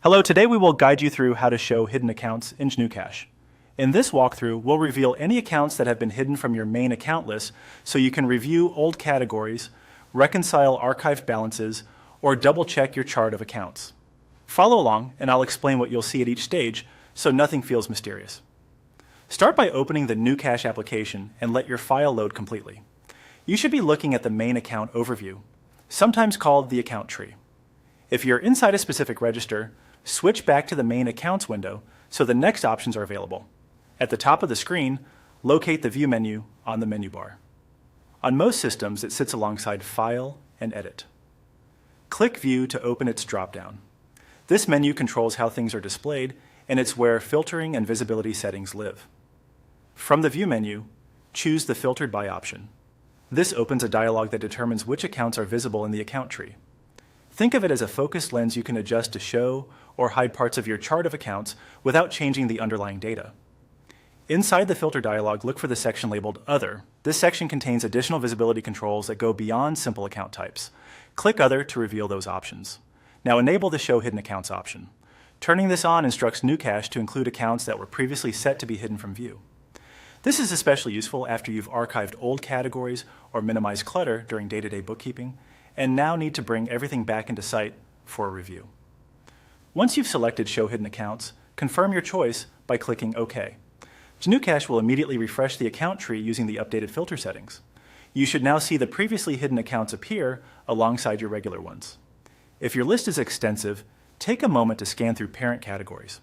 Hello, today we will guide you through how to show hidden accounts in GnuCash. In this walkthrough, we'll reveal any accounts that have been hidden from your main account list so you can review old categories, reconcile archived balances, or double-check your chart of accounts. Follow along and I'll explain what you'll see at each stage so nothing feels mysterious. Start by opening the GnuCash application and let your file load completely. You should be looking at the main account overview, sometimes called the account tree. If you're inside a specific register, switch back to the main accounts window so the next options are available. At the top of the screen, locate the View menu on the menu bar. On most systems, it sits alongside File and Edit. Click View to open its dropdown. This menu controls how things are displayed, and it's where filtering and visibility settings live. From the View menu, choose the Filtered By option. This opens a dialog that determines which accounts are visible in the account tree. Think of it as a focused lens you can adjust to show or hide parts of your chart of accounts without changing the underlying data. Inside the filter dialog, look for the section labeled Other. This section contains additional visibility controls that go beyond simple account types. Click Other to reveal those options. Now enable the Show Hidden Accounts option. Turning this on instructs GnuCash to include accounts that were previously set to be hidden from view. This is especially useful after you've archived old categories or minimized clutter during day-to-day bookkeeping, and now need to bring everything back into sight for a review. Once you've selected Show Hidden Accounts, confirm your choice by clicking OK. GnuCash will immediately refresh the account tree using the updated filter settings. You should now see the previously hidden accounts appear alongside your regular ones. If your list is extensive, take a moment to scan through parent categories.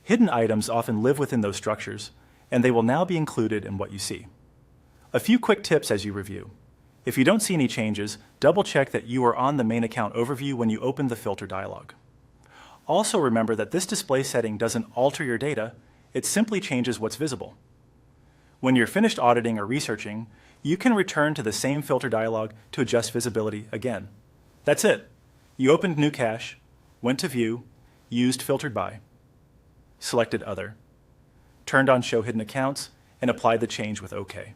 Hidden items often live within those structures, and they will now be included in what you see. A few quick tips as you review. If you don't see any changes, double-check that you are on the main account overview when you open the filter dialog. Also remember that this display setting doesn't alter your data, it simply changes what's visible. When you're finished auditing or researching, you can return to the same filter dialog to adjust visibility again. That's it. You opened GnuCash, went to View, used Filtered By, selected Other, turned on Show Hidden Accounts, and applied the change with OK.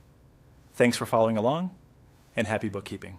Thanks for following along, and happy bookkeeping.